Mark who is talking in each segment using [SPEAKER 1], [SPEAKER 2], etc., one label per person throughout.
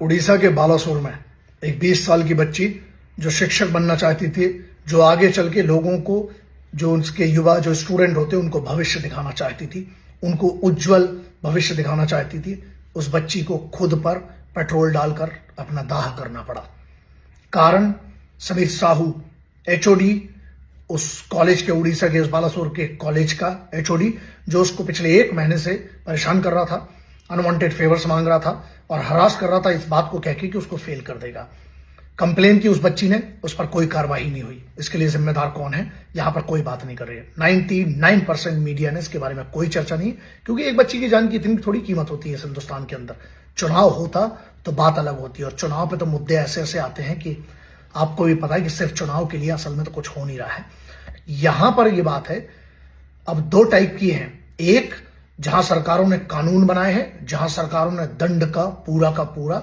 [SPEAKER 1] उड़ीसा के बालासोर में एक 20 साल की बच्ची जो शिक्षक बनना चाहती थी, जो आगे चल के लोगों को, जो उसके युवा जो स्टूडेंट होते उनको भविष्य दिखाना चाहती थी, उनको उज्जवल भविष्य दिखाना चाहती थी, उस बच्ची को खुद पर पेट्रोल डालकर अपना दाह करना पड़ा। कारण समीर साहू एचओडी, उस कॉलेज के, उड़ीसा के उस बालासोर के कॉलेज का एचओडी, जो उसको पिछले 1 महीने से परेशान कर रहा था, अनवांटेड फेवर्स मांग रहा था और हरास कर रहा था इस बात को कह के कि उसको फेल कर देगा। कंप्लेन की उस बच्ची ने, उस पर कोई कार्रवाई नहीं हुई। इसके लिए जिम्मेदार कौन है, यहां पर कोई बात नहीं कर रही है। 99% मीडिया ने इसके बारे में कोई चर्चा नहीं, क्योंकि एक बच्ची की जान की इतनी थोड़ी कीमत होती है इस हिंदुस्तान के अंदर। चुनाव होता तो बात अलग होती है, और चुनाव पे तो मुद्दे ऐसे ऐसे आते हैं कि आपको भी पता है कि सिर्फ चुनाव के लिए असल में तो कुछ हो नहीं रहा है। यहां पर यह बात है, अब 2 टाइप की है। एक, जहां सरकारों ने कानून बनाए हैं, जहां सरकारों ने दंड का पूरा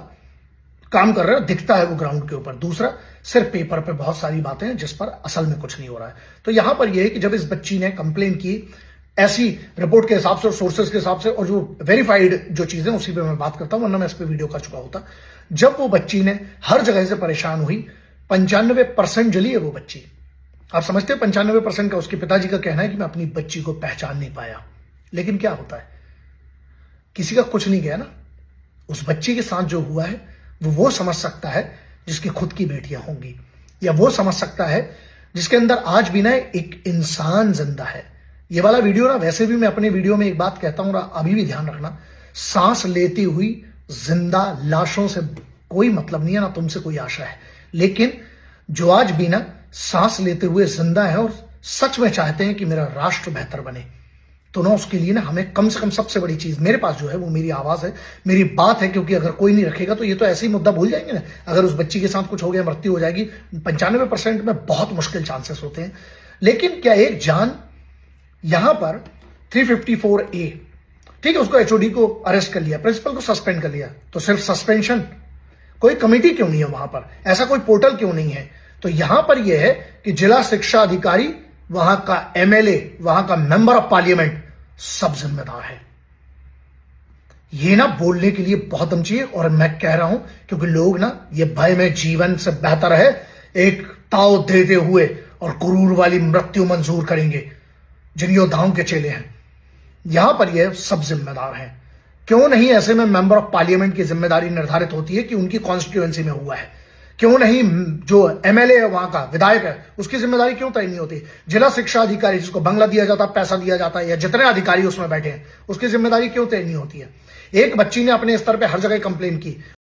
[SPEAKER 1] काम कर रहे हैं, दिखता है वो ग्राउंड के ऊपर। दूसरा, सिर्फ पेपर पे बहुत सारी बातें हैं जिस पर असल में कुछ नहीं हो रहा है। तो यहां पर यह है कि जब इस बच्ची ने कंप्लेन की, ऐसी रिपोर्ट के हिसाब से और सोर्सेस के हिसाब से, और जो वेरीफाइड जो चीजें, उसी पे मैं बात करता हूं, वरना मैं इस पे वीडियो कर चुका होता। जब वो बच्ची ने हर जगह से परेशान हुई, 95% जली है वो बच्ची। आप समझते हैं 95% का उसके पिताजी का कहना है कि मैं अपनी बच्ची को पहचान नहीं पाया। लेकिन क्या होता है, किसी का कुछ नहीं गया ना। उस बच्ची के साथ जो हुआ है वो समझ सकता है जिसकी खुद की बेटियां होंगी, या वो समझ सकता है जिसके अंदर आज भी ना एक इंसान जिंदा है। ये वाला वीडियो ना, वैसे भी मैं अपने वीडियो में एक बात कहता हूं, अभी भी ध्यान रखना, सांस लेती हुई जिंदा लाशों से कोई मतलब नहीं है, ना तुमसे कोई आशा है। लेकिन जो आज भी ना सांस लेते हुए जिंदा है और सच में चाहते हैं कि मेरा राष्ट्र बेहतर बने, तो ना उसके लिए ना हमें कम से कम सबसे बड़ी चीज मेरे पास जो है वो मेरी आवाज है, मेरी बात है। क्योंकि अगर कोई नहीं रखेगा तो ये तो ऐसे ही मुद्दा भूल जाएंगे ना। अगर उस बच्ची के साथ कुछ हो गया, मृत्यु हो जाएगी, 95% में बहुत मुश्किल चांसेस होते हैं। लेकिन क्या एक जान, यहां पर 354A, ठीक है, उसको एचओडी को अरेस्ट कर लिया, प्रिंसिपल को सस्पेंड कर लिया, तो सिर्फ सस्पेंशन, कोई कमेटी क्यों नहीं है वहां पर, ऐसा कोई पोर्टल क्यों नहीं है? तो यहां पर यह है कि जिला शिक्षा अधिकारी, वहां का एमएलए, वहां का मेंबर ऑफ पार्लियामेंट, सब जिम्मेदार है। ये ना बोलने के लिए बहुत दम चाहिए, और मैं कह रहा हूं क्योंकि लोग ना ये भय में जीवन से बेहतर है एक ताव देते हुए और क्रूर वाली मृत्यु मंजूर करेंगे, जिन योद्धाओं के चेले हैं। यहां पर ये सब जिम्मेदार हैं। क्यों नहीं ऐसे में मेंबर ऑफ पार्लियामेंट की जिम्मेदारी निर्धारित होती है कि उनकी कॉन्स्टिट्यूएंसी में हुआ है? क्यों नहीं जो एमएलए है, वहां का विधायक है, उसकी जिम्मेदारी क्यों तय नहीं होती? जिला शिक्षा अधिकारी, जिसको बंगला दिया जाता है, पैसा दिया जाता है, या जितने अधिकारी उसमें बैठे हैं, उसकी जिम्मेदारी क्यों तय नहीं होती है? एक बच्ची ने अपने स्तर पे हर जगह कंप्लेन की,